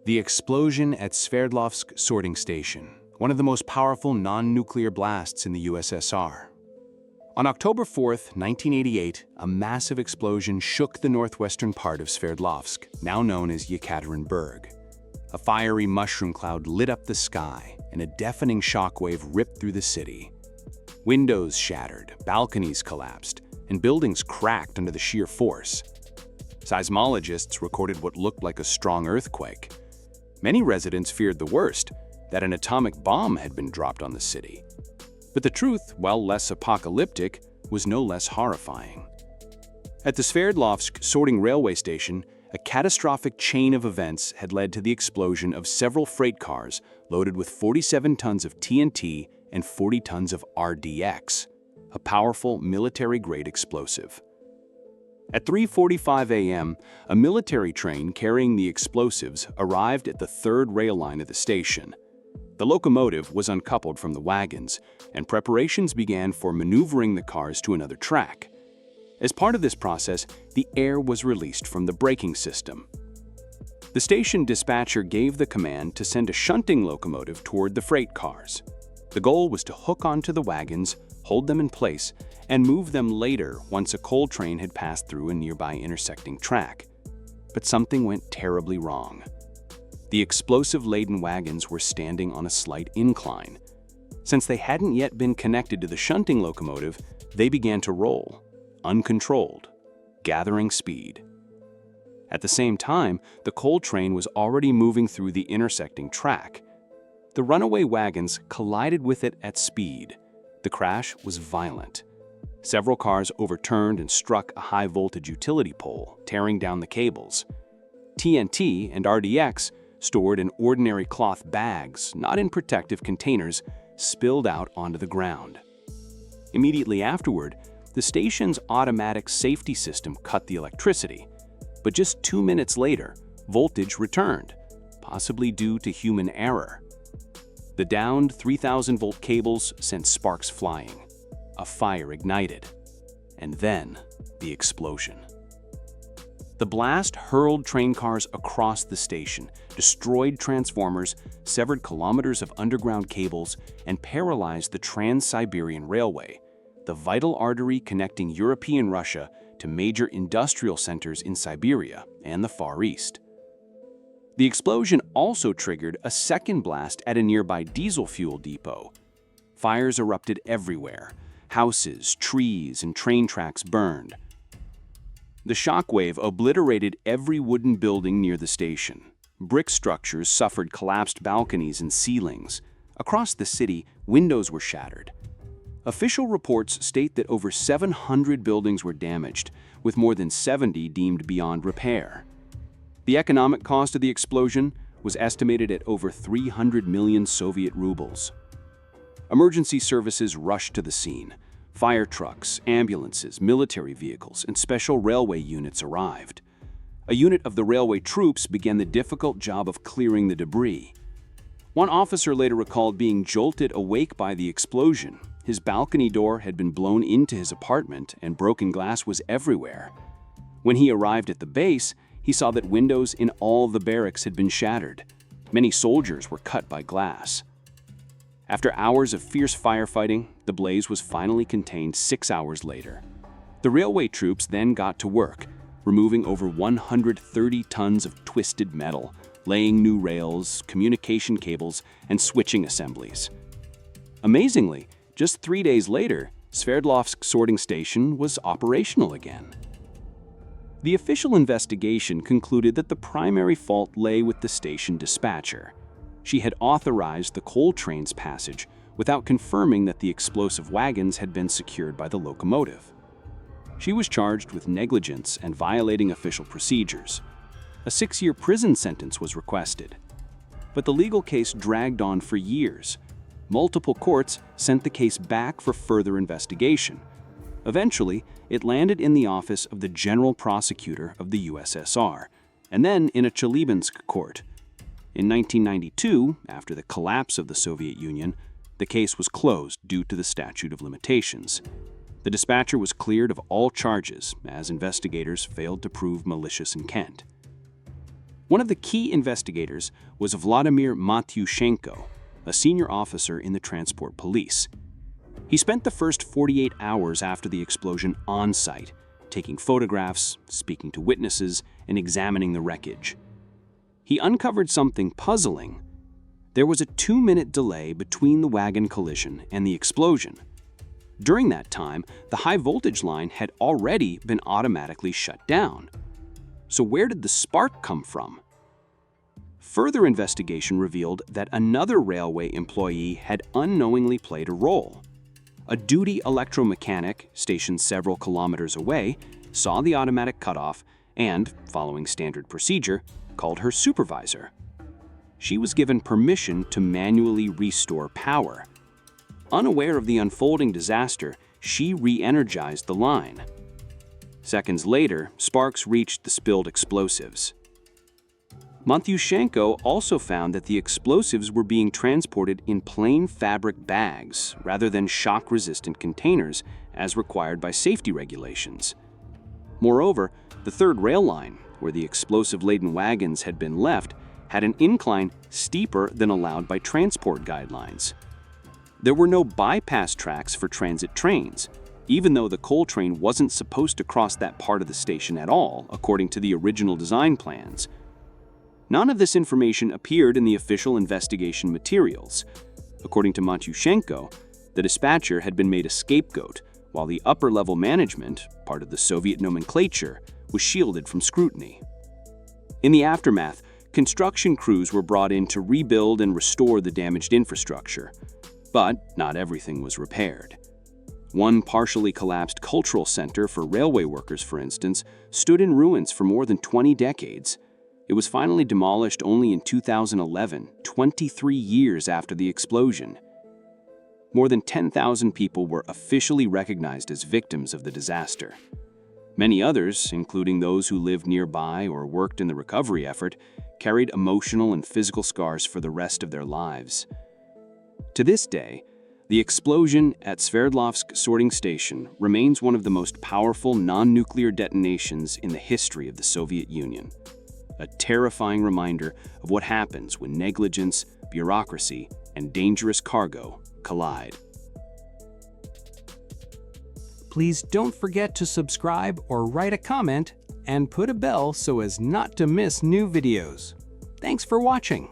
The explosion at Sverdlovsk sorting station, one of the most powerful non-nuclear blasts in the USSR. On October 4, 1988, a massive explosion shook the northwestern part of Sverdlovsk, now known as Yekaterinburg. A fiery mushroom cloud lit up the sky, and a deafening shockwave ripped through the city. Windows shattered, balconies collapsed, and buildings cracked under the sheer force. Seismologists recorded what looked like a strong earthquake. Many residents feared the worst, that an atomic bomb had been dropped on the city. But the truth, while less apocalyptic, was no less horrifying. At the Sverdlovsk sorting railway station, a catastrophic chain of events had led to the explosion of several freight cars loaded with 47 tons of TNT and 40 tons of RDX, a powerful military-grade explosive. At 3:45 a.m., a military train carrying the explosives arrived at the third rail line of the station. The locomotive was uncoupled from the wagons, and preparations began for maneuvering the cars to another track. As part of this process, the air was released from the braking system. The station dispatcher gave the command to send a shunting locomotive toward the freight cars. The goal was to hook onto the wagons, hold them in place, and move them later once a coal train had passed through a nearby intersecting track. But something went terribly wrong. The explosive-laden wagons were standing on a slight incline. Since they hadn't yet been connected to the shunting locomotive, they began to roll, uncontrolled, gathering speed. At the same time, the coal train was already moving through the intersecting track. The runaway wagons collided with it at speed. The crash was violent. Several cars overturned and struck a high-voltage utility pole, tearing down the cables. TNT and RDX, stored in ordinary cloth bags, not in protective containers, spilled out onto the ground. Immediately afterward, the station's automatic safety system cut the electricity, but just 2 minutes later, voltage returned, possibly due to human error. The downed 3,000-volt cables sent sparks flying. A fire ignited. And then, the explosion. The blast hurled train cars across the station, destroyed transformers, severed kilometers of underground cables, and paralyzed the Trans-Siberian Railway, the vital artery connecting European Russia to major industrial centers in Siberia and the Far East. The explosion also triggered a second blast at a nearby diesel fuel depot. Fires erupted everywhere. Houses, trees, and train tracks burned. The shockwave obliterated every wooden building near the station. Brick structures suffered collapsed balconies and ceilings. Across the city, windows were shattered. Official reports state that over 700 buildings were damaged, with more than 70 deemed beyond repair. The economic cost of the explosion was estimated at over 300 million Soviet rubles. Emergency services rushed to the scene. Fire trucks, ambulances, military vehicles, and special railway units arrived. A unit of the railway troops began the difficult job of clearing the debris. One officer later recalled being jolted awake by the explosion. His balcony door had been blown into his apartment, and broken glass was everywhere. When he arrived at the base, he saw that windows in all the barracks had been shattered. Many soldiers were cut by glass. After hours of fierce firefighting, the blaze was finally contained 6 hours later. The railway troops then got to work, removing over 130 tons of twisted metal, laying new rails, communication cables, and switching assemblies. Amazingly, just 3 days later, Sverdlovsk sorting station was operational again. The official investigation concluded that the primary fault lay with the station dispatcher. She had authorized the coal train's passage without confirming that the explosive wagons had been secured by the locomotive. She was charged with negligence and violating official procedures. A 6-year prison sentence was requested. But the legal case dragged on for years. Multiple courts sent the case back for further investigation. Eventually, it landed in the office of the General Prosecutor of the USSR, and then in a Chelyabinsk court. In 1992, after the collapse of the Soviet Union, the case was closed due to the statute of limitations. The dispatcher was cleared of all charges as investigators failed to prove malicious intent. One of the key investigators was Vladimir Matyushenko, a senior officer in the transport police. He spent the first 48 hours after the explosion on site, taking photographs, speaking to witnesses, and examining the wreckage. He uncovered something puzzling. There was a 2-minute delay between the wagon collision and the explosion. During that time, the high-voltage line had already been automatically shut down. So where did the spark come from? Further investigation revealed that another railway employee had unknowingly played a role. A duty electromechanic, stationed several kilometers away, saw the automatic cutoff and, following standard procedure, called her supervisor. She was given permission to manually restore power. Unaware of the unfolding disaster, she re-energized the line. Seconds later, sparks reached the spilled explosives. Matyushenko also found that the explosives were being transported in plain fabric bags rather than shock-resistant containers as required by safety regulations. Moreover, the third rail line, where the explosive-laden wagons had been left, had an incline steeper than allowed by transport guidelines. There were no bypass tracks for transit trains, even though the coal train wasn't supposed to cross that part of the station at all, according to the original design plans. None of this information appeared in the official investigation materials. According to Matyushenko, the dispatcher had been made a scapegoat, while the upper-level management, part of the Soviet nomenclature, was shielded from scrutiny. In the aftermath, construction crews were brought in to rebuild and restore the damaged infrastructure. But not everything was repaired. One partially collapsed cultural center for railway workers, for instance, stood in ruins for more than 20 decades. It was finally demolished only in 2011, 23 years after the explosion. More than 10,000 people were officially recognized as victims of the disaster. Many others, including those who lived nearby or worked in the recovery effort, carried emotional and physical scars for the rest of their lives. To this day, the explosion at Sverdlovsk sorting station remains one of the most powerful non-nuclear detonations in the history of the Soviet Union. A terrifying reminder of what happens when negligence, bureaucracy, and dangerous cargo collide. Please don't forget to subscribe or write a comment and put a bell so as not to miss new videos. Thanks for watching.